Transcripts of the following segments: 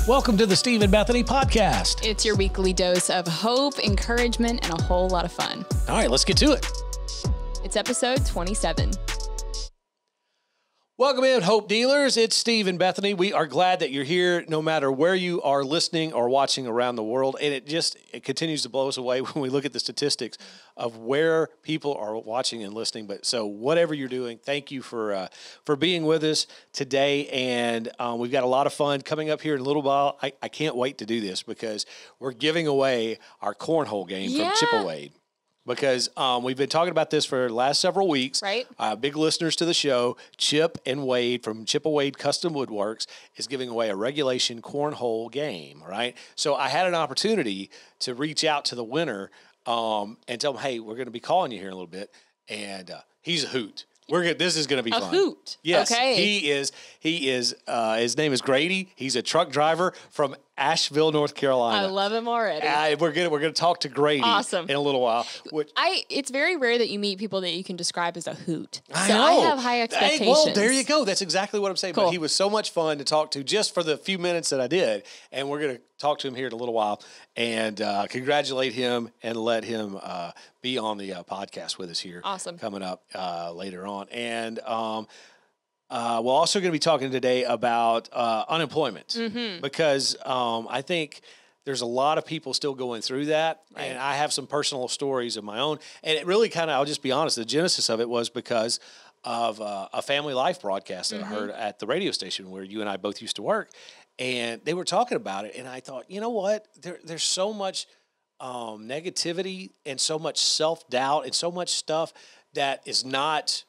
Welcome to the Steve and Bethany podcast. It's your weekly dose of hope, encouragement, and a whole lot of fun. All right, let's get to it. It's episode 27. Welcome in, Hope Dealers. It's Steve and Bethany. We are glad that you're here no matter where you are listening or watching around the world. And it continues to blow us away when we look at the statistics of where people are watching and listening. But so whatever you're doing, thank you for being with us today. And we've got a lot of fun coming up here in a little while. I can't wait to do this because we're giving away our cornhole game from Chippewa. Because we've been talking about this for the last several weeks. Right. Big listeners to the show, Chip and Wade from Chippewa Custom Woodworks is giving away a regulation cornhole game, right? So I had an opportunity to reach out to the winner and tell him, hey, we're going to be calling you here in a little bit. And he's a hoot. This is going to be fun. A hoot. Yes, okay. He is. His name is Grady. He's a truck driver from Asheville, North Carolina. I love him already. We're gonna talk to Grady Awesome. in a little while. It's very rare that you meet people that you can describe as a hoot. I so know. I have high expectations. Hey, well, there you go. That's exactly what I'm saying. Cool. But he was so much fun to talk to just for the few minutes that I did. And we're going to talk to him here in a little while and congratulate him and let him be on the podcast with us here. Awesome. Coming up later on. And we're also going to be talking today about unemployment because I think there's a lot of people still going through that. Right. And I have some personal stories of my own. And it really I'll just be honest, the genesis of it was because of a family life broadcast that I heard at the radio station where you and I both used to work. And they were talking about it. And I thought, you know what? There's so much negativity and so much self-doubt and so much stuff that is not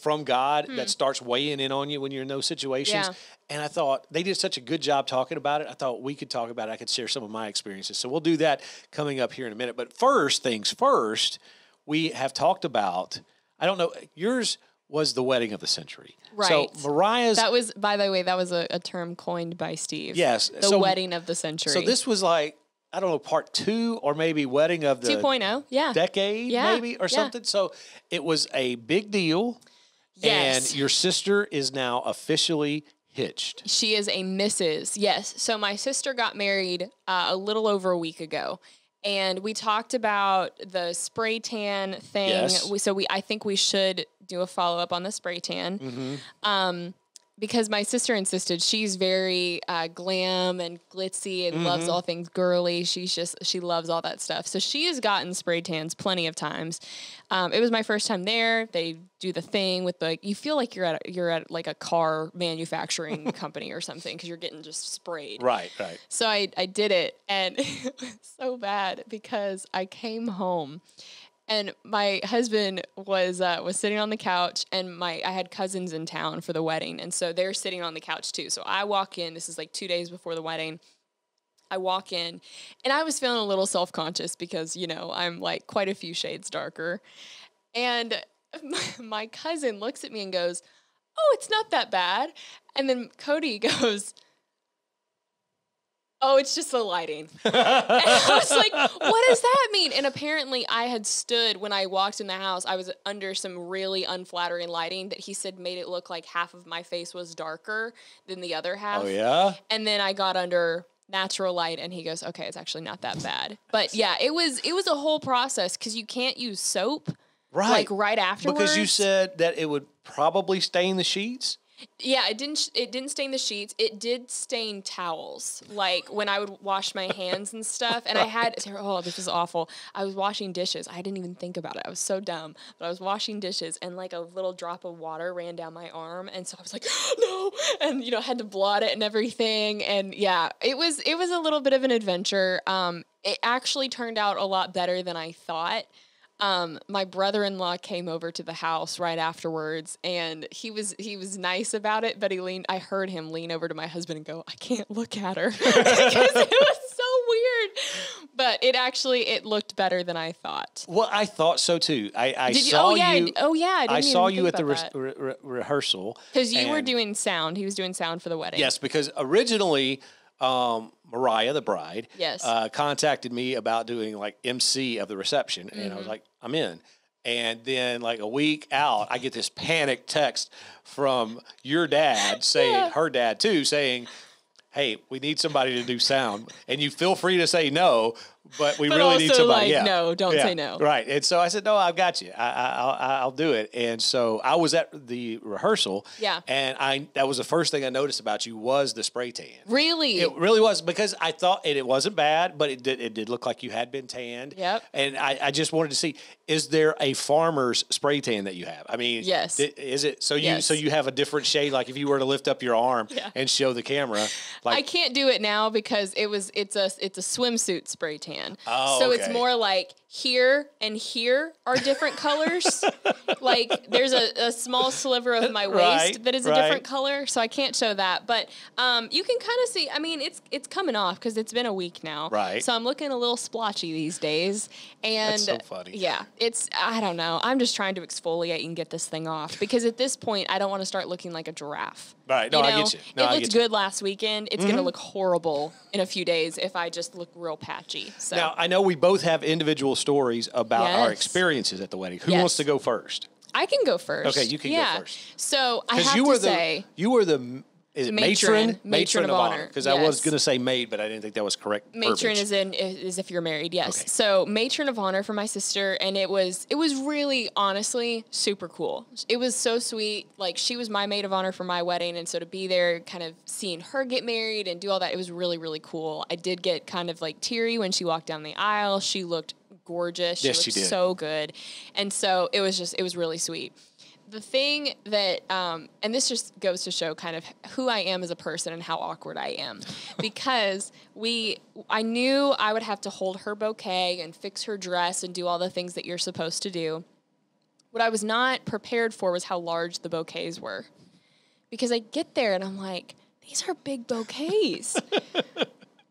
from God that starts weighing in on you when you're in those situations. Yeah. And I thought they did such a good job talking about it. I thought we could talk about it. I could share some of my experiences. So we'll do that coming up here in a minute. But first things first, we have talked about, I don't know, yours was the wedding of the century. Right. So Mariah's. That was, by the way, a term coined by Steve. Yes. The wedding of the century. So this was like, I don't know, part 2 or maybe wedding of the 2.0, decade maybe or something. So it was a big deal. Yes. And your sister is now officially hitched. She is a Mrs. Yes. So my sister got married a little over a week ago. And we talked about the spray tan thing. Yes. I think we should do a follow-up on the spray tan. Because my sister insisted. She's very glam and glitzy and loves all things girly. She loves all that stuff. So she has gotten spray tans plenty of times. It was my first time there. They do the thing with you feel like you're at like a car manufacturing company or something because you're getting just sprayed. Right. So I did it, and it was so bad because I came home. And my husband was sitting on the couch, and I had cousins in town for the wedding, and so they're sitting on the couch too. So I walk in. This is like 2 days before the wedding. I walk in, and I was feeling a little self-conscious because I'm like quite a few shades darker. And my cousin looks at me and goes, "Oh, it's not that bad." And then Cody goes, "Oh, it's just the lighting." And I was like, what does that mean? And apparently I had stood, when I walked in the house, I was under some really unflattering lighting that he said made it look like half of my face was darker than the other half. Oh, yeah? And then I got under natural light, and he goes, okay, it's actually not that bad. But yeah, it was a whole process because you can't use soap right afterwards. Because you said that it would probably stain the sheets? Yeah, it didn't stain the sheets. It did stain towels. Like when I would wash my hands and stuff, and I had, this is awful. I was washing dishes. I didn't even think about it. I was so dumb. But I was washing dishes, and like a little drop of water ran down my arm, and so I was like, no, and had to blot it and everything. And yeah, it was a little bit of an adventure. It actually turned out a lot better than I thought. My brother-in-law came over to the house right afterwards, and he was nice about it, but I heard him lean over to my husband and go, "I can't look at her," because it was so weird. But it looked better than I thought. Well, I thought so too. I saw you. Oh yeah. I saw you at the rehearsal because you were doing sound. He was doing sound for the wedding. Yes, because originally. Mariah, the bride, yes. Contacted me about doing like MC of the reception. And I was like, I'm in. And then like a week out, I get this panic text from your dad saying, her dad too, saying, hey, we need somebody to do sound. And you feel free to say no, but we But really need also, somebody. like, no, don't say no. Right. And so I said, no, I've got you. I'll do it. And so I was at the rehearsal. Yeah. And that was the first thing I noticed about you was the spray tan. Really? It really was, because I thought it wasn't bad, but it did look like you had been tanned. Yep. And I just wanted to see, is there a farmer's spray tan that you have? I mean, yes. Is it so yes. you have a different shade? Like if you were to lift up your arm and show the camera, like, I can't do it now because it's a swimsuit spray tan. Oh, so okay. it's more like here and here are different colors. Like there's a small sliver of my waist that is a different color, so I can't show that. But you can kind of see. I mean, it's coming off because it's been a week now. Right. So I'm looking a little splotchy these days. And that's so funny. Yeah, I don't know. I'm just trying to exfoliate and get this thing off because at this point I don't want to start looking like a giraffe. Right. No, I get you. No, it looked good last weekend. It's going to look horrible in a few days if I just look real patchy. So now I know we both have individual stories about our experiences at the wedding. Who wants to go first? I can go first. Okay, you can go first. So I have to say, you were the matron of honor, because I was going to say maid, but I didn't think that was correct. Matron is if you're married, yes. Okay. So matron of honor for my sister, and it was really, honestly, super cool. It was so sweet. Like she was my maid of honor for my wedding, and so to be there, kind of seeing her get married and do all that, it was really, really cool. I did get kind of like teary when she walked down the aisle. She looked gorgeous. She looked so good, and so it was really sweet. The thing that, and this just goes to show kind of who I am as a person and how awkward I am, because I knew I would have to hold her bouquet and fix her dress and do all the things that you're supposed to do. What I was not prepared for was how large the bouquets were, because I get there and I'm like, these are big bouquets.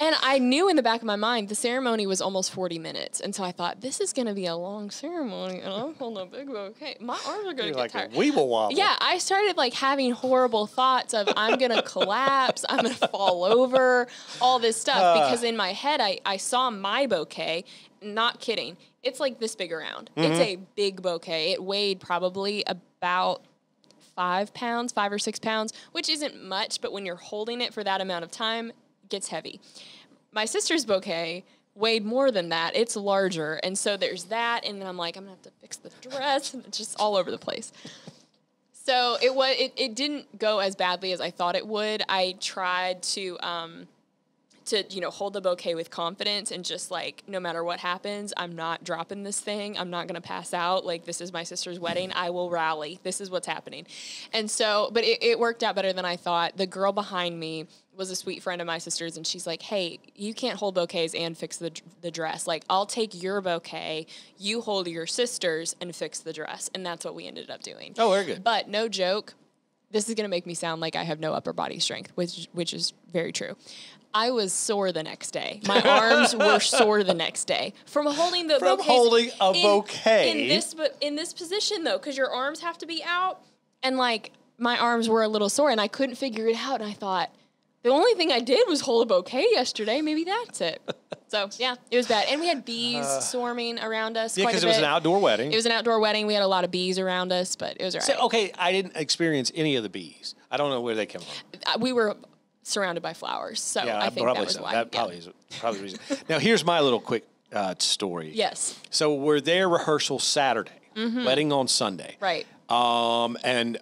And I knew in the back of my mind the ceremony was almost 40 minutes. And so I thought, this is going to be a long ceremony, and I'm holding a big bouquet. My arms are going to get tired. A weeble wobble. Yeah, I started like having horrible thoughts of I'm going to collapse, I'm going to fall over, all this stuff. Because in my head, I saw my bouquet, not kidding. It's like this big around. It's a big bouquet. It weighed probably about 5 or 6 pounds, which isn't much, but when you're holding it for that amount of time, gets heavy. My sister's bouquet weighed more than that. It's larger. And so there's that. And then I'm like, I'm going to have to fix the dress. And it's just all over the place. So it didn't go as badly as I thought it would. I tried to hold the bouquet with confidence and just like, no matter what happens, I'm not dropping this thing. I'm not going to pass out. Like, this is my sister's wedding. I will rally. This is what's happening. And so, but it worked out better than I thought. The girl behind me was a sweet friend of my sister's, and she's like, hey, you can't hold bouquets and fix the dress. Like, I'll take your bouquet, you hold your sister's, and fix the dress. And that's what we ended up doing. Oh, very good. But no joke, this is going to make me sound like I have no upper body strength, which is very true. I was sore the next day. My arms were sore the next day from holding the bouquet. From holding a bouquet. In this position, though, because your arms have to be out. And, like, my arms were a little sore, and I couldn't figure it out. And I thought, the only thing I did was hold a bouquet yesterday. Maybe that's it. So, yeah, it was bad. And we had bees swarming around us quite a bit. Yeah, because it was an outdoor wedding. It was an outdoor wedding. We had a lot of bees around us, but it was all right. So, okay, I didn't experience any of the bees. I don't know where they came from. We were surrounded by flowers, so yeah, I think that was why. That probably is the reason. Now, here's my little quick story. Yes. So we're there rehearsal Saturday, wedding on Sunday. Right. And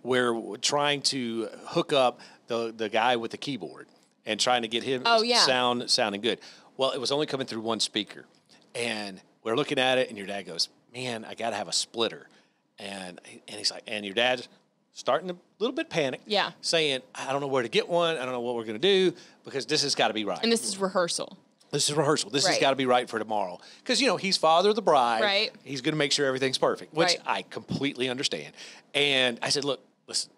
we're trying to hook up the guy with the keyboard and trying to get him sounding good. Well, it was only coming through one speaker, and we're looking at it, and your dad goes, "Man, I got to have a splitter," and he's like, and your dad's starting a little bit panicked, saying, "I don't know where to get one. I don't know what we're going to do because this has got to be right." And this is rehearsal. This has got to be right for tomorrow. Because, he's father of the bride. Right. He's going to make sure everything's perfect, which I completely understand. And I said, look, listen,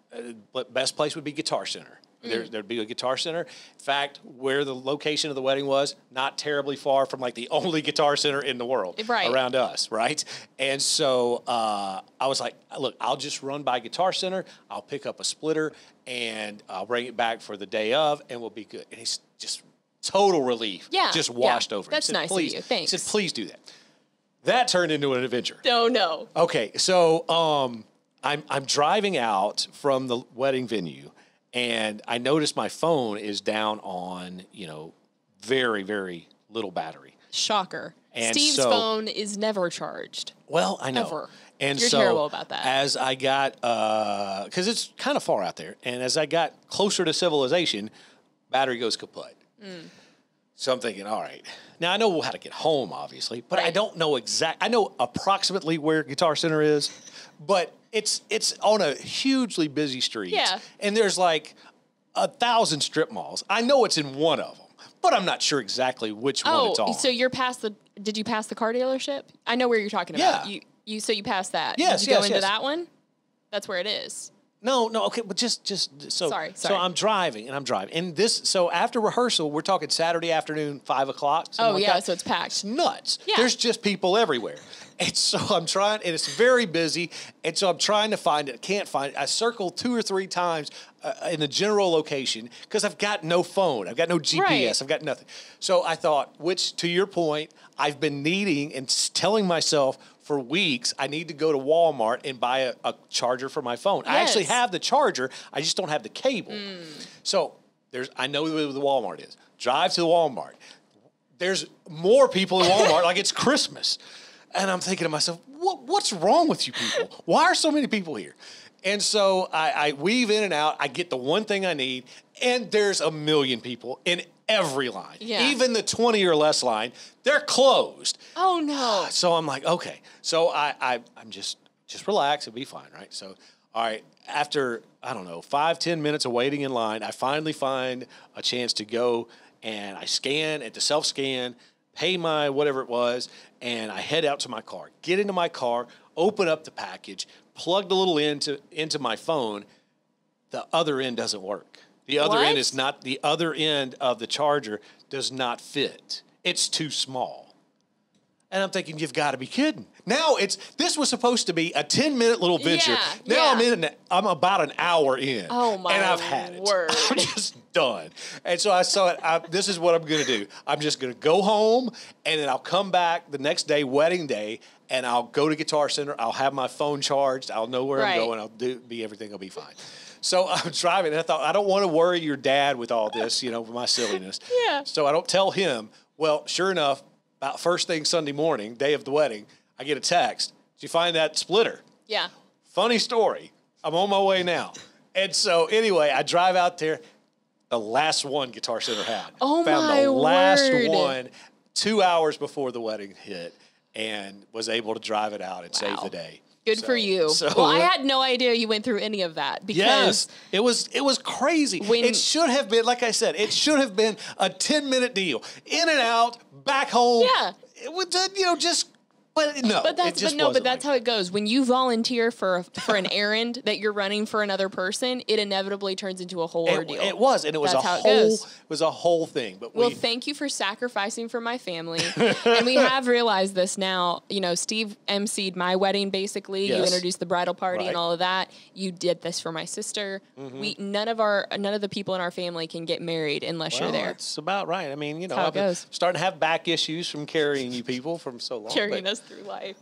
best place would be Guitar Center. There'd be a Guitar Center. In fact, where the location of the wedding was, not terribly far from like the only Guitar Center in the world around us, right? And so I was like, look, I'll just run by Guitar Center. I'll pick up a splitter, and I'll bring it back for the day of, and we'll be good. And he's just total relief, just washed over. That's nice of you. Thanks. He said, please do that. That turned into an adventure. Oh, no. Okay, so I'm driving out from the wedding venue, and I noticed my phone is down on, very, very little battery. Shocker. And Steve's so, phone is never charged. Well, I know. Ever. And You're so terrible about that. As I got, because it's kind of far out there, and as I got closer to civilization, battery goes kaput. So I'm thinking, all right. Now I know how to get home, obviously, but I don't know I know approximately where Guitar Center is, but it's on a hugely busy street. Yeah. And there's like 1,000 strip malls. I know it's in one of them, but I'm not sure exactly which one it's on. So you're did you pass the car dealership? I know where you're talking about. Yeah. So you passed that. Yes, Did you go into yes. that one? That's where it is. No, okay, but just so. Sorry. So I'm driving, and so after rehearsal, we're talking Saturday afternoon, 5 o'clock. Oh, yeah, that. so it's packed. It's nuts. Yeah. There's just people everywhere. And so I'm trying, and it's very busy, and so I'm trying to find it. I can't find it. I circled 2 or 3 times in the general location because I've got no phone. I've got no GPS. Right. I've got nothing. So I thought, which, to your point, I've been needing and telling myself for weeks, I need to go to Walmart and buy a charger for my phone. I actually have the charger. I just don't have the cable. So I know where the Walmart is. Drive to the Walmart. There's more people in Walmart like it's Christmas. And I'm thinking to myself, what's wrong with you people? Why are so many people here? And so I weave in and out. I get the one thing I need, and there's a million people in every line. Yeah. Even the 20 or less line, they're closed. Oh, no. So I'm like, okay. So I'm just relax. It'll be fine, right? So, all right, after, 5-10 minutes of waiting in line, I finally find a chance to go, and I scan at the self-scan, pay my whatever it was, and I head out to my car. Get into my car, open up the package, plug the little end into my phone. The other end doesn't work. The other end is not, the other end of the charger does not fit. It's too small. And I'm thinking, you've got to be kidding. Now this was supposed to be a 10-minute little venture. Now I'm about an hour in. Oh my and I've had word. it. I'm just done. And so I saw it. This is what I'm going to do. I'm just going to go home, and then I'll come back the next day, wedding day, and I'll go to Guitar Center. I'll have my phone charged. I'll know where I'm going. Everything will be fine. So I'm driving, and I thought, I don't want to worry your dad with all this, with my silliness. Yeah. So I don't tell him. Well, sure enough, about first thing Sunday morning, day of the wedding, I get a text. Did you find that splitter? Yeah. Funny story. I'm on my way now. And so anyway, I drive out there. The last one Guitar Center had. Oh, Found my the last word. one 2 hours before the wedding hit, and was able to drive it out and save the day. Good for you. Well, I had no idea you went through any of that because it was crazy. It should have been, like I said, it should have been a 10-minute deal. In and out, back home. Yeah. It was just. But no, but that's how it goes. When you volunteer for an errand that you're running for another person, it inevitably turns into a whole ordeal. It was, and it was a whole thing. But thank you for sacrificing for my family. And we have realized this now. Steve emceed my wedding. Basically, you introduced the bridal party and all of that. You did this for my sister. Mm-hmm. None of the people in our family can get married unless you're there. That's about right. I mean, I've been starting to have back issues from carrying you people from so long. Carrying us through life.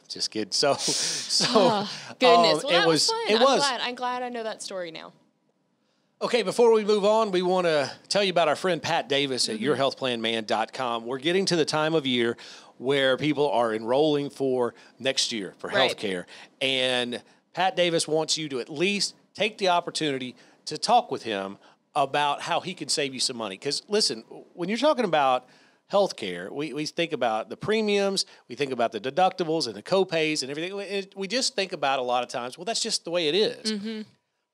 Just kidding. So goodness. Well, it was fun. I'm glad I know that story now. Okay, before we move on, we want to tell you about our friend Pat Davis at yourhealthplanman.com. We're getting to the time of year where people are enrolling for next year for healthcare. And Pat Davis wants you to at least take the opportunity to talk with him about how he can save you some money. Because listen, when you're talking about healthcare, we think about the premiums, we think about the deductibles and the copays and everything. We just think about a lot of times, well, that's just the way it is. Mm-hmm.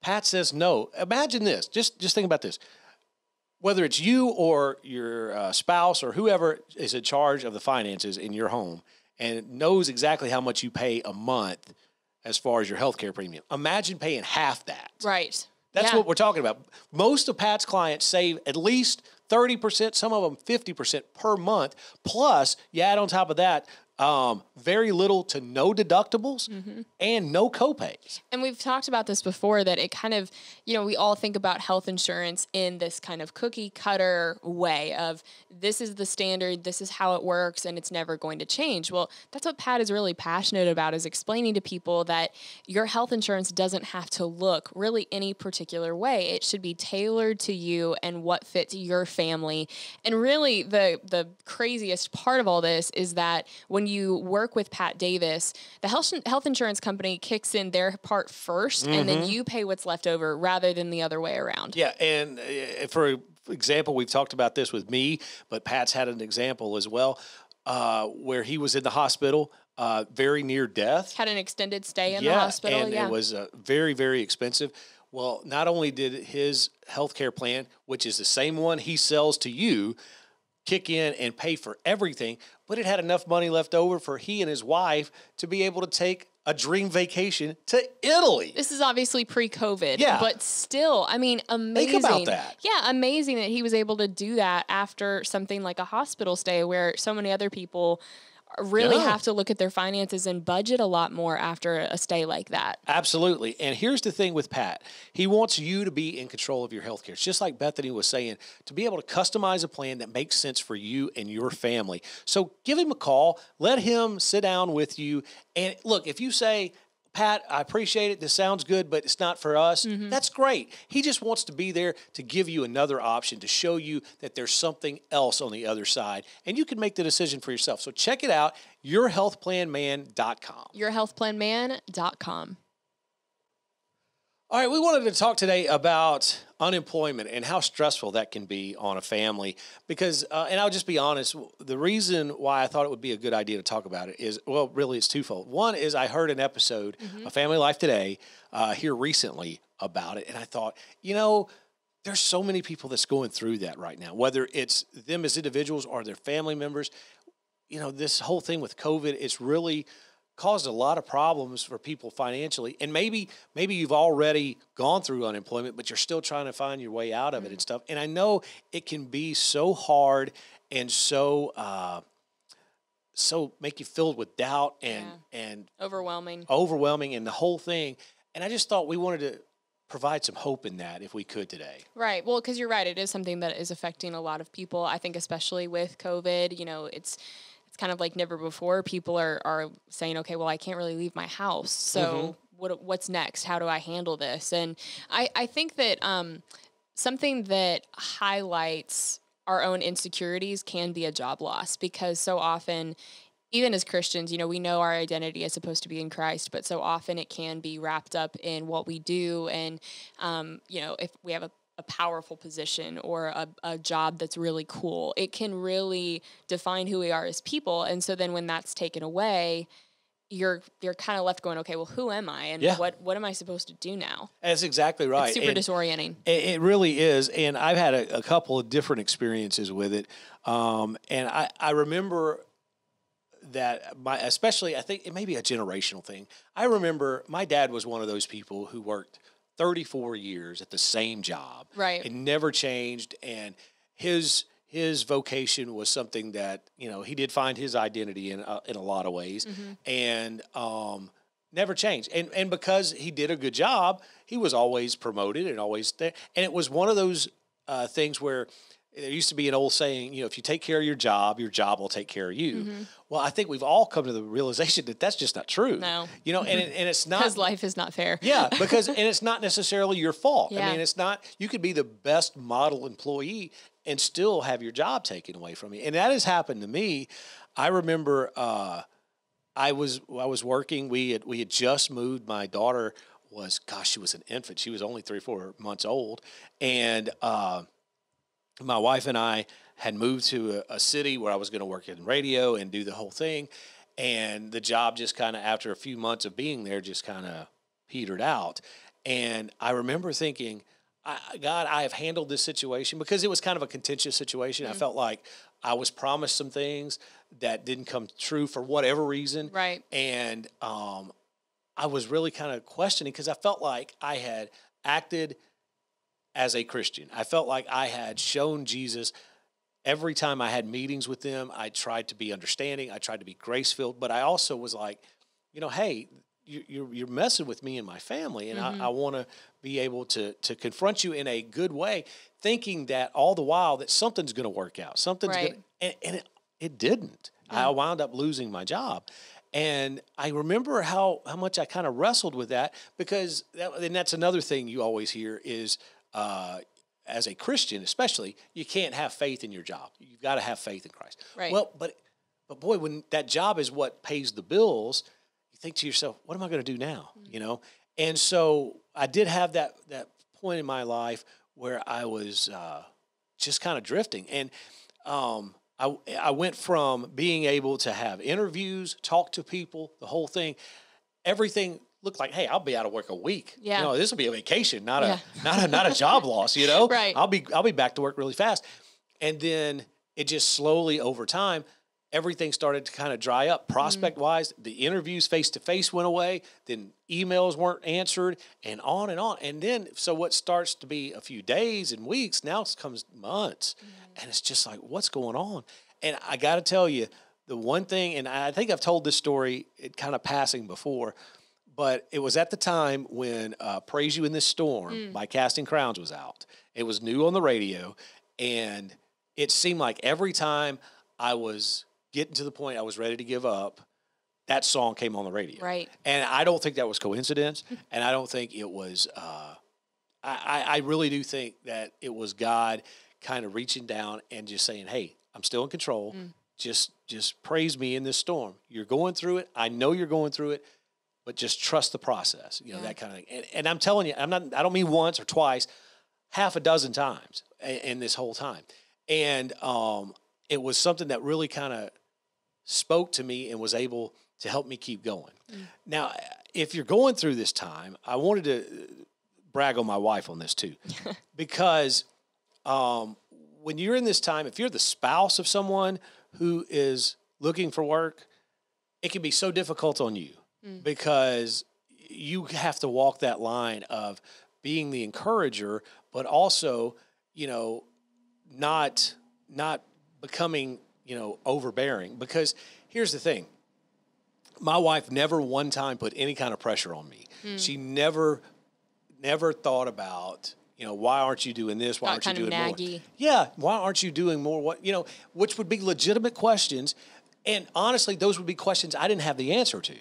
Pat says no. Imagine this. Just think about this. Whether it's you or your spouse or whoever is in charge of the finances in your home and knows exactly how much you pay a month as far as your healthcare premium, imagine paying half that. Right. That's what we're talking about. Most of Pat's clients save at least 30%, some of them 50% per month. Plus, you add on top of that very little to no deductibles and no copays. And we've talked about this before, that it kind of, we all think about health insurance in this kind of cookie cutter way of, this is the standard, this is how it works, and it's never going to change. Well, that's what Pat is really passionate about, is explaining to people that your health insurance doesn't have to look really any particular way. It should be tailored to you and what fits your family. And really the craziest part of all this is that when you work with Pat Davis, the health insurance company kicks in their part first, and then you pay what's left over rather than the other way around. Yeah, and for example, we've talked about this with me, but Pat's had an example as well, where he was in the hospital, very near death. Had an extended stay in the hospital. And it was very, very expensive. Well, not only did his healthcare plan, which is the same one he sells to you, kick in and pay for everything, but it had enough money left over for he and his wife to be able to take a dream vacation to Italy. This is obviously pre-COVID, Yeah. but still, I mean, amazing. Think about that. Yeah, amazing that he was able to do that after something like a hospital stay, where so many other people really have to look at their finances and budget a lot more after a stay like that. Absolutely. And here's the thing with Pat. He wants you to be in control of your health care. It's just like Bethany was saying, to be able to customize a plan that makes sense for you and your family. So give him a call. Let him sit down with you. And look, if you say, Pat, I appreciate it, this sounds good, but it's not for us, that's great. He just wants to be there to give you another option, to show you that there's something else on the other side, and you can make the decision for yourself. So check it out, yourhealthplanman.com. Yourhealthplanman.com. All right, we wanted to talk today about unemployment and how stressful that can be on a family because, and I'll just be honest, the reason why I thought it would be a good idea to talk about it is, well, really it's twofold. One is I heard an episode of Family Life Today here recently about it, and I thought, there's so many people that's going through that right now, whether it's them as individuals or their family members. This whole thing with COVID, it's really caused a lot of problems for people financially. And maybe you've already gone through unemployment, but you're still trying to find your way out of it and stuff. And I know it can be so hard and so make you filled with doubt and overwhelming and the whole thing. And I just thought we wanted to provide some hope in that if we could today. Right. Well, because you're right. It is something that is affecting a lot of people. I think especially with COVID, it's kind of like never before. People are saying, okay, well, I can't really leave my house. So what's next? How do I handle this? And I think that something that highlights our own insecurities can be a job loss, because so often, even as Christians, we know our identity is supposed to be in Christ, but so often it can be wrapped up in what we do. And, if we have a powerful position or a job that's really cool, it can really define who we are as people. And so then when that's taken away, you're kind of left going, okay, well, who am I? And what am I supposed to do now? That's exactly right. It's super disorienting. It really is. And I've had a couple of different experiences with it. And I remember that especially, I think it may be a generational thing. I remember my dad was one of those people who worked 34 years at the same job. Right. It never changed. And his vocation was something that, he did find his identity in a lot of ways and never changed. And because he did a good job, he was always promoted and always there. And it was one of those things where there used to be an old saying, if you take care of your job will take care of you. Well, I think we've all come to the realization that that's just not true. No. And it's not. Because life is not fair. Yeah, and it's not necessarily your fault. Yeah. I mean, it's not, you could be the best model employee and still have your job taken away from you. And that has happened to me. I remember I was working, we had just moved. My daughter she was an infant. She was only 3-4 months old. And my wife and I had moved to a city where I was going to work in radio and do the whole thing. And the job just kind of, after a few months of being there, just kind of petered out. And I remember thinking, God, I have handled this situation, because it was kind of a contentious situation. I felt like I was promised some things that didn't come true for whatever reason. Right. And I was really kind of questioning, because I felt like I had acted as a Christian. I felt like I had shown Jesus every time I had meetings with them, I tried to be understanding. I tried to be grace-filled, but I also was like, hey, you're messing with me and my family, and I want to be able to confront you in a good way, thinking that all the while that something's going to work out. Something's Right. going to, and it didn't. I wound up losing my job. And I remember how much I kind of wrestled with that, because and that's another thing you always hear is, as a Christian especially, you can't have faith in your job. You've got to have faith in Christ. Right. Well, but boy, when that job is what pays the bills, you think to yourself, what am I going to do now? And so I did have that point in my life where I was just kind of drifting. And I went from being able to have interviews, talk to people, the whole thing, everything looked like, hey, I'll be out of work a week. Yeah. This will be a vacation, not a job loss. Right. I'll be back to work really fast. And then it just slowly over time, everything started to kind of dry up. Prospect wise, the interviews face to face went away. Then emails weren't answered, and on and on. And then so what starts to be a few days and weeks now comes months, and it's just like, what's going on? And I got to tell you, the one thing, and I think I've told this story kind of passing before, but it was at the time when "Praise You in This Storm" by Casting Crowns was out. It was new on the radio, and it seemed like every time I was getting to the point I was ready to give up, that song came on the radio. Right. And I don't think that was coincidence, and I don't think it was, I really do think that it was God kind of reaching down and just saying, hey, I'm still in control. Just praise me in this storm. You're going through it. I know you're going through it, but just trust the process, that kind of thing. And I'm telling you, I don't mean once or twice, half a dozen times in this whole time. And it was something that really kind of spoke to me and was able to help me keep going. Now, if you're going through this time, I wanted to brag on my wife on this too, because when you're in this time, if you're the spouse of someone who is looking for work, it can be so difficult on you because you have to walk that line of being the encourager, but also, not becoming, overbearing. Because here's the thing. My wife never one time put any kind of pressure on me. She never thought about, why aren't you doing this? Why aren't you doing more? Yeah. Why aren't you doing more? What, which would be legitimate questions. And honestly, those would be questions I didn't have the answer to.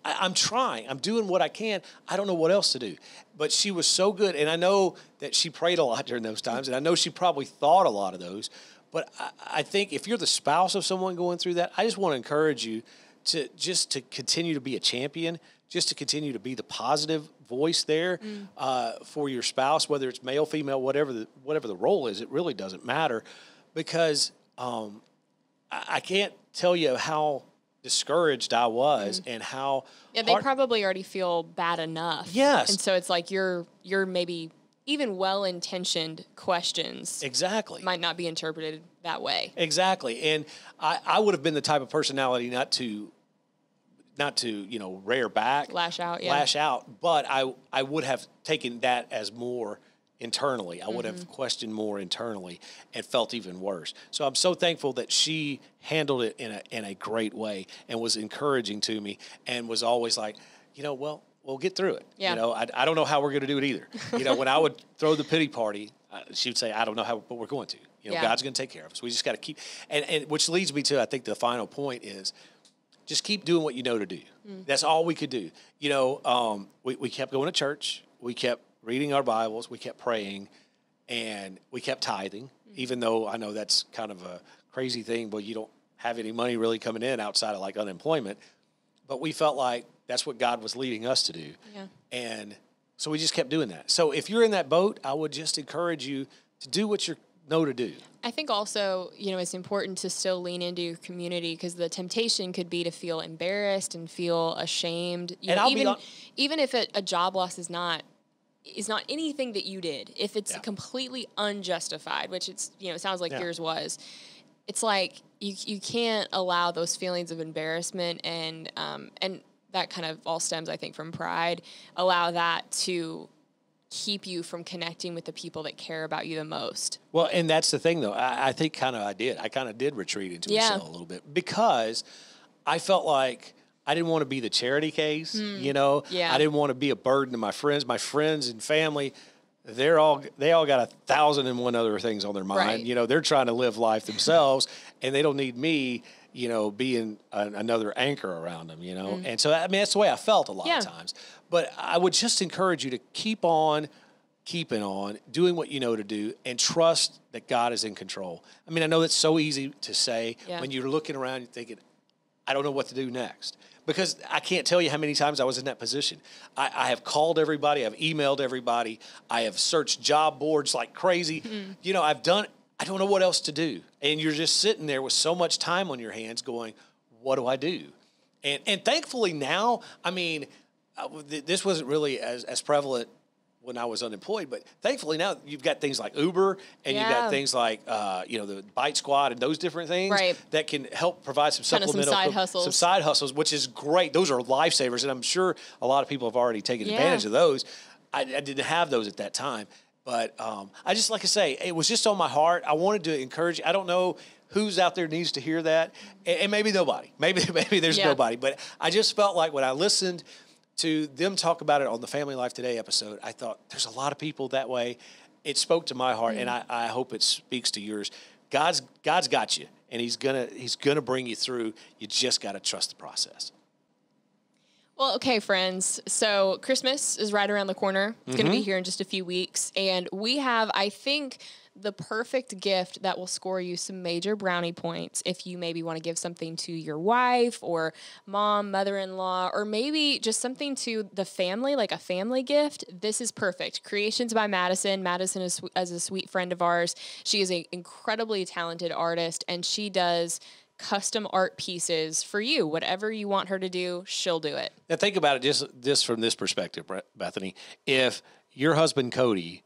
I'm trying. I'm doing what I can. I don't know what else to do. But she was so good. And I know that she prayed a lot during those times. And I know she probably thought a lot of those. But I think if you're the spouse of someone going through that, I just want to encourage you to continue to be a champion, just to continue to be the positive voice there for your spouse, whether it's male, female, whatever the role is. It really doesn't matter, because I can't tell you how discouraged I was and how they probably already feel bad enough. Yes. And so it's like you're maybe even well-intentioned questions exactly might not be interpreted that way. Exactly. And I would have been the type of personality not to rear back, lash out, but I would have taken that as more internally. I would have questioned more internally and felt even worse. So I'm so thankful that she handled it in a great way and was encouraging to me and was always like, we'll get through it. Yeah. I don't know how we're going to do it either. When I would throw the pity party, she would say, I don't know how, but we're going to. God's going to take care of us. We just got to keep, and which leads me to, I think the final point is, just keep doing what you know to do. That's all we could do. We kept going to church. We kept reading our Bibles. We kept praying, and we kept tithing, even though I know that's kind of a crazy thing, but you don't have any money really coming in outside of like unemployment. But we felt like that's what God was leading us to do. Yeah. And so we just kept doing that. So if you're in that boat, I would just encourage you to do what you know to do. I think also, it's important to still lean into your community, because the temptation could be to feel embarrassed and feel ashamed. Even if a job loss is not anything that you did, if it's completely unjustified, which it sounds like yours was, it's like you can't allow those feelings of embarrassment and that kind of all stems, I think, from pride. Allow that to keep you from connecting with the people that care about you the most. Well, and that's the thing, though. I think I kind of did retreat into a shell a little bit because I felt like I didn't want to be the charity case, you know? Yeah. I didn't want to be a burden to my friends. My friends and family, they all got 1,001 other things on their mind. Right. You know, they're trying to live life themselves, and they don't need me, you know, being another anchor around them, you know? And so, I mean, that's the way I felt a lot of times. But I would just encourage you to keep on keeping on, doing what you know to do, and trust that God is in control. I mean, I know that's so easy to say when you're looking around and thinking, I don't know what to do next. Because I can't tell you how many times I was in that position. I have called everybody. I've emailed everybody. I have searched job boards like crazy. You know, I don't know what else to do. And you're just sitting there with so much time on your hands going, what do I do? And thankfully now, I mean, this wasn't really as prevalent when I was unemployed, but thankfully now you've got things like Uber and you've got things like, you know, the Bite Squad and those different things that can help provide some supplemental, some side hustles, which is great. Those are lifesavers. And I'm sure a lot of people have already taken advantage of those. I didn't have those at that time, but I just, like I say, it was just on my heart. I wanted to encourage you. I don't know who's out there needs to hear that, and maybe nobody, maybe there's nobody, but I just felt like when I listened to them talk about it on the Family Life Today episode, I thought there's a lot of people that way. It spoke to my heart, and I hope it speaks to yours. God's got you, and He's gonna bring you through. You just got to trust the process. Well, okay, friends. So Christmas is right around the corner. It's going to be here in just a few weeks, and we have, I think, the perfect gift that will score you some major brownie points if you maybe want to give something to your wife or mom, mother-in-law, or maybe just something to the family, like a family gift. This is perfect. Creations by Madison. Madison is a sweet friend of ours. She is an incredibly talented artist, and she does custom art pieces for you. Whatever you want her to do, she'll do it. Now think about it just from this perspective, Bethany. If your husband, Cody,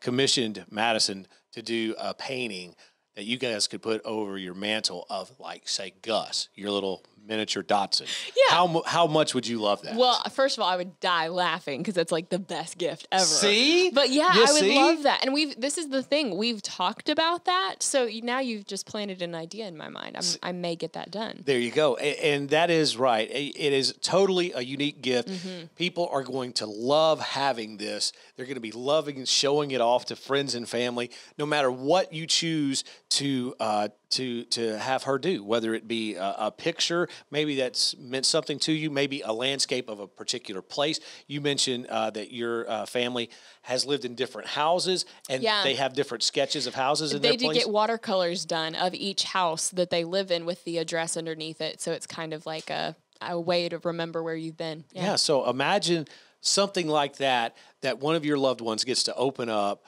commissioned Madison to do a painting that you guys could put over your mantle of, like, say, Gus, your little miniature Dotson. Yeah. How much would you love that? Well, first of all, I would die laughing because it's like the best gift ever. See? But yeah, I would love that. And this is the thing. We've talked about that. So now you've just planted an idea in my mind. I may get that done. There you go. And that is right. It is totally a unique gift. People are going to love having this. They're going to be loving and showing it off to friends and family, no matter what you choose to have her do, whether it be a picture, maybe that's meant something to you, maybe a landscape of a particular place. You mentioned that your family has lived in different houses, and they have different sketches of houses in their place. They did get watercolors done of each house that they live in with the address underneath it, so it's kind of like a way to remember where you've been. Yeah, so imagine something like that one of your loved ones gets to open up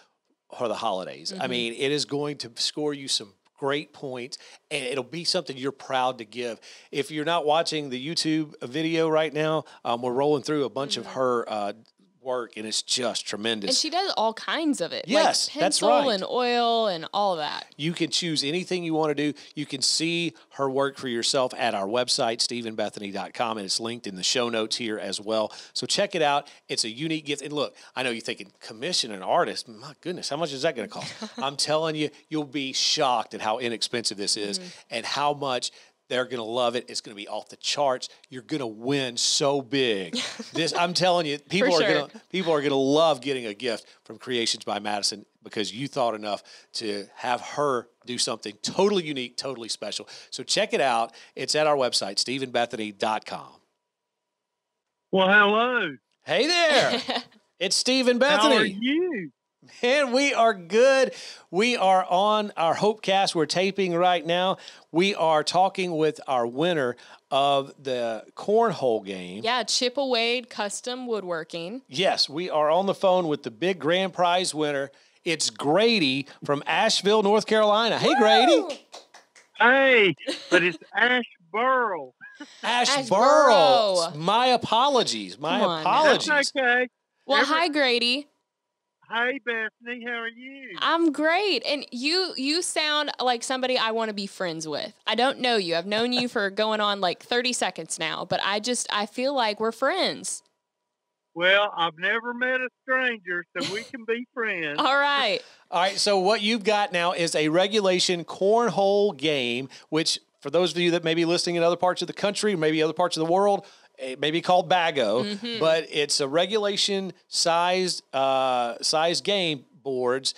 for the holidays. I mean, it is going to score you some great points, and it'll be something you're proud to give. If you're not watching the YouTube video right now, we're rolling through a bunch of her work, and it's just tremendous. And she does all kinds of it. Yes, like that's pencil right. and oil and all that. You can choose anything you want to do. You can see her work for yourself at our website, StephenBethany.com, and it's linked in the show notes here as well. So check it out. It's a unique gift. And look, I know you're thinking, commission an artist. My goodness, how much is that going to cost? I'm telling you, you'll be shocked at how inexpensive this is and how much they're going to love it. It's going to be off the charts. You're going to win so big. I'm telling you, people are going to love getting a gift from Creations by Madison because you thought enough to have her do something totally unique, totally special. So check it out. It's at our website, StephenBethany.com. Well, hello. Hey there. It's Stephen Bethany. How are you? Man, we are good. We are on our Hopecast. We're taping right now. We are talking with our winner of the cornhole game. Yeah, Chippewa Custom Woodworking. Yes, we are on the phone with the big grand prize winner. It's Grady from Asheville, North Carolina. Hey, Grady. Hey, but it's Asheboro. Asheboro. My apologies. My apologies. That's okay. Well, hi, Grady. Hey, Bethany, how are you? I'm great. And you sound like somebody I want to be friends with. I don't know you. I've known you for going on like 30 seconds now, but I feel like we're friends. Well, I've never met a stranger, so we can be friends. All right. All right, so what you've got now is a regulation cornhole game, which for those of you that may be listening in other parts of the country, maybe other parts of the world, it may be called Bago, but it's a regulation size game boards,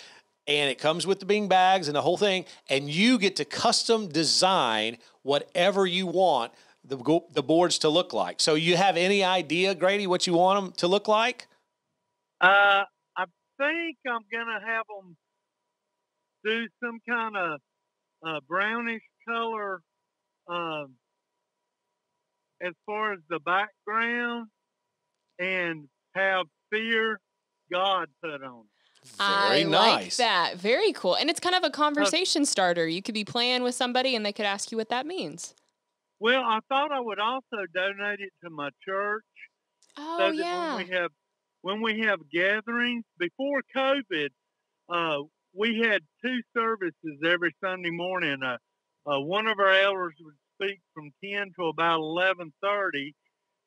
and it comes with the bean bags and the whole thing, and you get to custom design whatever you want the boards to look like. So you have any idea, Grady, what you want them to look like? I think I'm gonna have them do some kind of brownish color as far as the background, and have Fear God put on it. Very I nice. like that. Very cool. And it's kind of a conversation starter. You could be playing with somebody and they could ask you what that means. Well, I thought I would also donate it to my church. Oh, So that yeah. when we have gatherings before COVID, we had 2 services every Sunday morning. One of our elders would speak from 10 to about 11:30,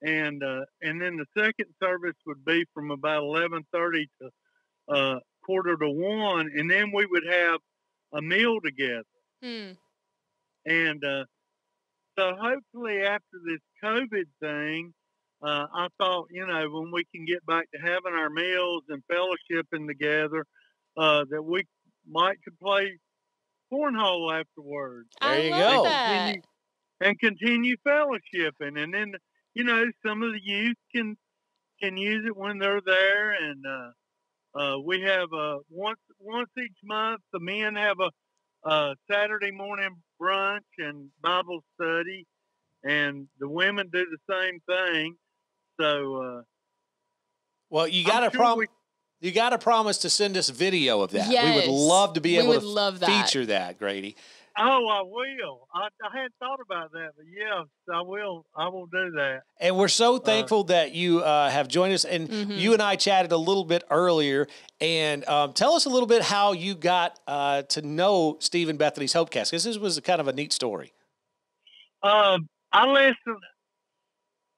and then the second service would be from about 11:30 to quarter to 1, and then we would have a meal together. And so hopefully after this COVID thing, I thought, when we can get back to having our meals and fellowshipping together, that we might could play cornhole afterwards. There you I love go. that. And continue fellowshipping. And then, some of the youth can use it when they're there. And we have once each month, the men have a Saturday morning brunch and Bible study, and the women do the same thing. So, well, you got to you got to promise to send us video of that. Yes. We would love to be able to love that. feature that, Grady. Oh, I will. I hadn't thought about that, but yes, I will. I will do that. And we're so thankful that you have joined us. And you and I chatted a little bit earlier. And tell us a little bit how you got to know Stephen Bethany's Hopecast, because this was kind of a neat story. I listened.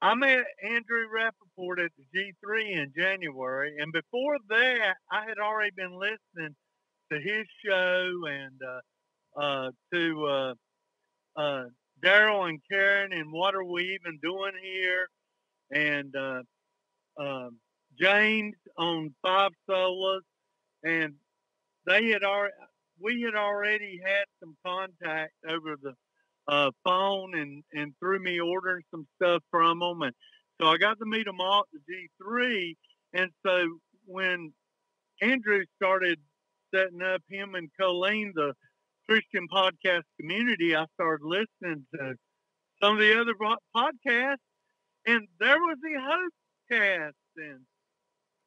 I met Andrew Rappaport at the G3 in January, and before that, I had already been listening to his show and to Daryl and Karen and What Are We Even Doing Here, and James on Five Solas, and we had already had some contact over the phone and through me ordering some stuff from them, and so I got to meet them all at the G3. And so when Andrew started setting up, him and Colleen, the Christian podcast community, I started listening to some of the other podcasts, and there was the Hopecast, and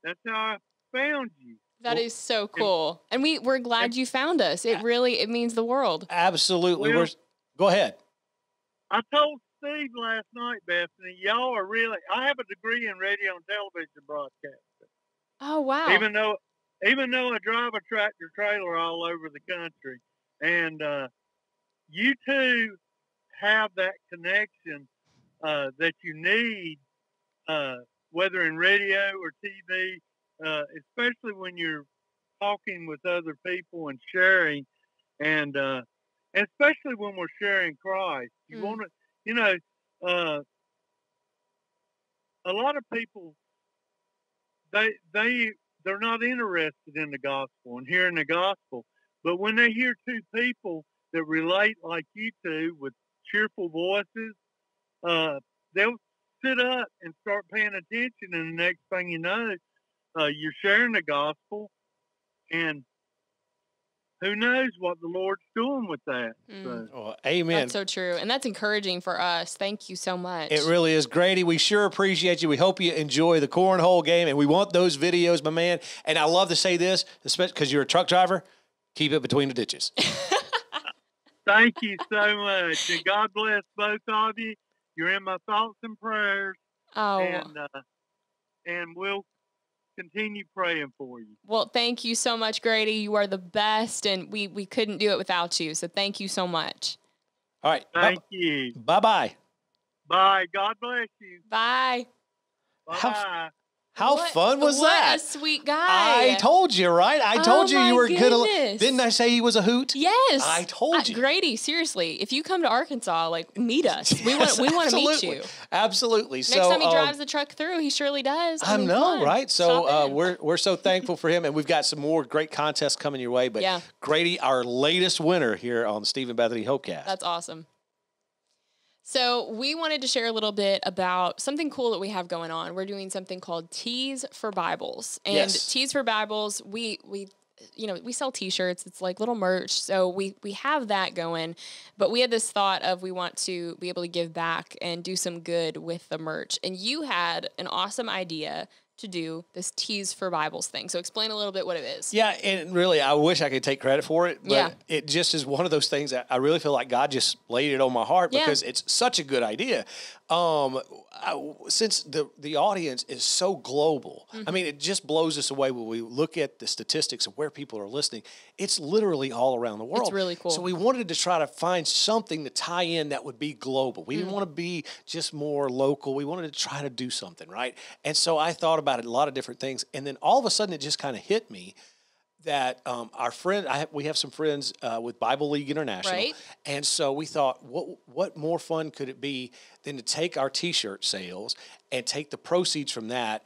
that's how I found you. That is so cool. And we're glad you found us. It means the world. Absolutely. Well, go ahead. I told Steve last night, Bethany, y'all are really, I have a degree in radio and television broadcasting. Oh, wow. Even though I drive a tractor trailer all over the country. And you two have that connection that you need, whether in radio or TV, especially when you're talking with other people and sharing, and especially when we're sharing Christ. You want to, a lot of people, they're not interested in the gospel and hearing the gospel. But when they hear 2 people that relate like you two with cheerful voices, they'll sit up and start paying attention. And the next thing you know, you're sharing the gospel, and who knows what the Lord's doing with that. So. Well, amen. That's so true. And that's encouraging for us. Thank you so much. It really is. Grady, we sure appreciate you. We hope you enjoy the cornhole game, and we want those videos, my man. And I love to say this, especially because you're a truck driver, keep it between the ditches. Thank you so much. And God bless both of you. You're in my thoughts and prayers. Oh. And we'll continue praying for you. Well, thank you so much, Grady. You are the best, and we couldn't do it without you. So thank you so much. All right. Thank you. Bye-bye. Bye. God bless you. Bye. Bye-bye. How fun was that? What a sweet guy. I told you, right? I told you were going to. Didn't I say he was a hoot? Yes. I told you. Grady, seriously, if you come to Arkansas, like, meet us. Yes, we want to meet you. Absolutely. Next time he drives the truck through, he surely does. I know, right? So we're so thankful for him, and we've got some more great contests coming your way. But Grady, our latest winner here on the Stephen Bethany Hopecast. That's awesome. So we wanted to share a little bit about something cool that we have going on. We're doing something called Tees for Bibles. And Tees for Bibles, we sell T-shirts. It's like little merch. So we have that going. But we had this thought of we want to be able to give back and do some good with the merch. And you had an awesome idea to do this Tees for Bibles thing. So explain a little bit what it is. Yeah, and really, I wish I could take credit for it, but it just is one of those things that I really feel like God just laid it on my heart because it's such a good idea. Since the audience is so global, I mean, it just blows us away when we look at the statistics of where people are listening. It's literally all around the world. It's really cool. So we wanted to try to find something to tie in that would be global. We didn't want to be just more local. We wanted to try to do something, right? And so I thought about it, a lot of different things. And then all of a sudden it just kind of hit me that our friend, we have some friends with Bible League International. Right. And so we thought, what more fun could it be than to take our T-shirt sales and take the proceeds from that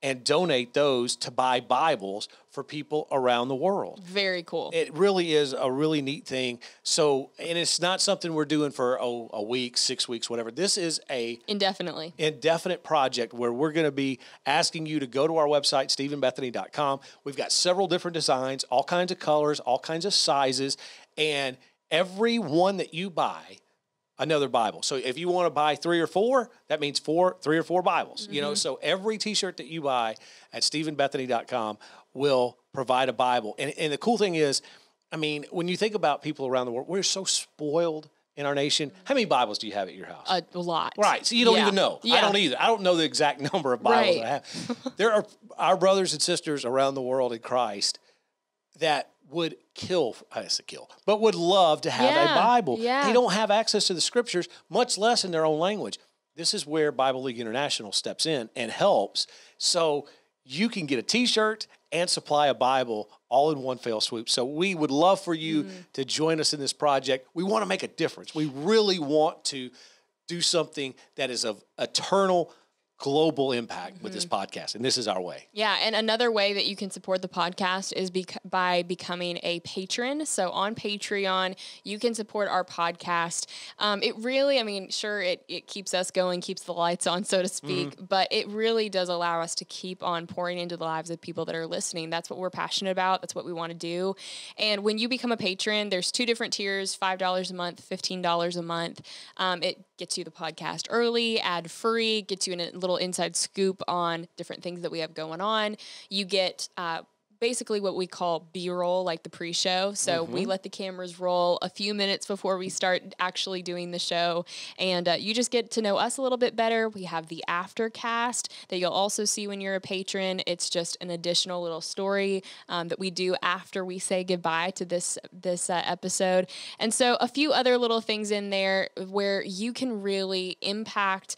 and donate those to buy Bibles for people around the world. Very cool. It really is a really neat thing. So, and it's not something we're doing for a week, 6 weeks, whatever. This is a indefinite project where we're going to be asking you to go to our website, stephenbethany.com. We've got several different designs, all kinds of colors, all kinds of sizes, and every one that you buy, another Bible. So if you want to buy 3 or 4, that means 3 or 4 Bibles. You know, so every T-shirt that you buy at stephenbethany.com will provide a Bible. And the cool thing is, I mean, when you think about people around the world, we're so spoiled in our nation. How many Bibles do you have at your house? A lot. Right. So you don't even know. Yeah. I don't either. I don't know the exact number of Bibles that I have. There are our brothers and sisters around the world in Christ that would but would love to have a Bible. Yeah. They don't have access to the scriptures, much less in their own language. This is where Bible League International steps in and helps. So you can get a T-shirt and supply a Bible all in one fell swoop. So we would love for you to join us in this project. We want to make a difference. We really want to do something that is of eternal global impact with this podcast, and this is our way. Yeah, and another way that you can support the podcast is by becoming a patron. So on Patreon, you can support our podcast. It really, I mean, sure, it keeps us going, keeps the lights on, so to speak, but it really does allow us to keep on pouring into the lives of people that are listening. That's what we're passionate about. That's what we want to do. And when you become a patron, there's 2 different tiers, $5 a month, $15 a month. It gets you the podcast early, ad-free, gets you in a little inside scoop on different things that we have going on. You get basically what we call B-roll, like the pre-show. So we let the cameras roll a few minutes before we start actually doing the show. And you just get to know us a little bit better. We have the aftercast that you'll also see when you're a patron. It's just an additional little story that we do after we say goodbye to this episode. And so a few other little things in there where you can really impact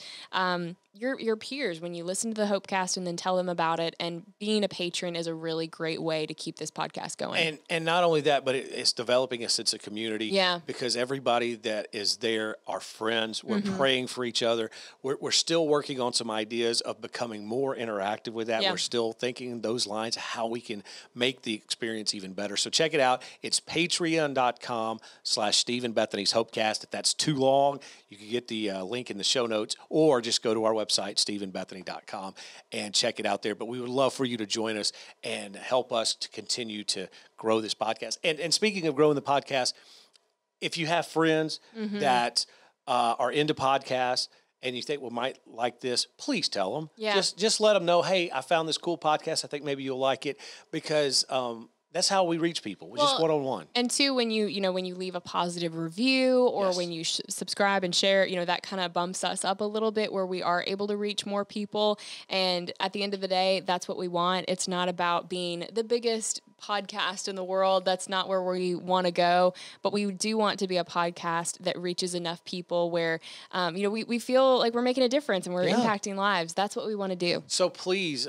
your peers when you listen to the Hopecast and then tell them about it. And being a patron is a really great way to keep this podcast going. And not only that, but it's developing a sense of community. Yeah. Because everybody that is there are friends. We're praying for each other. We're still working on some ideas of becoming more interactive with that. Yeah. We're still thinking those lines, how we can make the experience even better. So check it out. It's patreon.com/Stephen Bethany's Hopecast. If that's too long, you can get the link in the show notes, or just go to our website, stephenbethany.com, and check it out there. But we would love for you to join us and help us to continue to grow this podcast. And speaking of growing the podcast, if you have friends that are into podcasts and you think, well, might like this, please tell them. Yeah. Just let them know, hey, I found this cool podcast. I think maybe you'll like it, because that's how we reach people. Just one-on-one. And two, when you leave a positive review or when you subscribe and share, that kind of bumps us up a little bit where we are able to reach more people. And at the end of the day, that's what we want. It's not about being the biggest podcast in the world. That's not where we want to go, but we do want to be a podcast that reaches enough people where, we feel like we're making a difference and we're impacting lives. That's what we want to do. So please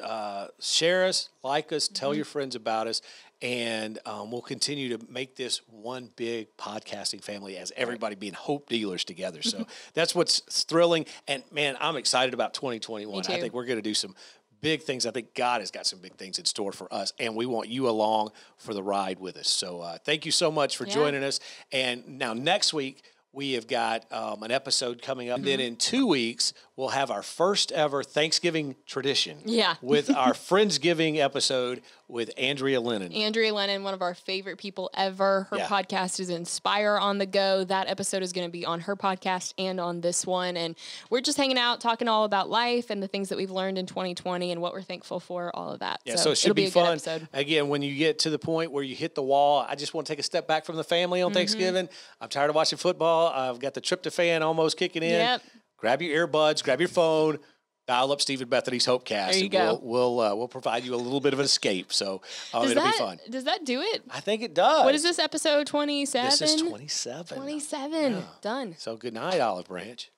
share us, like us, tell your friends about us, and we'll continue to make this one big podcasting family as everybody being hope dealers together. So that's what's thrilling. And man, I'm excited about 2021. I think we're going to do some big things. I think God has got some big things in store for us, and we want you along for the ride with us. So thank you so much for joining us. And now next week, we have got an episode coming up. And then in 2 weeks, we'll have our first ever Thanksgiving tradition with our Friendsgiving episode with Andrea Lennon. Andrea Lennon, one of our favorite people ever. Her podcast is Inspire on the Go. That episode is going to be on her podcast and on this one. And we're just hanging out, talking all about life and the things that we've learned in 2020 and what we're thankful for, all of that. Yeah, so it should be fun. Again, when you get to the point where you hit the wall, I just want to take a step back from the family on Thanksgiving. I'm tired of watching football. I've got the tryptophan almost kicking in. Yep. Grab your earbuds, grab your phone, dial up Stephen Bethany's Hopecast. There you go. We'll provide you a little bit of an escape. So it'll be fun. Does that do it? I think it does. What is this, episode 27? This is 27. 27. Yeah. Done. So good night, Olive Branch.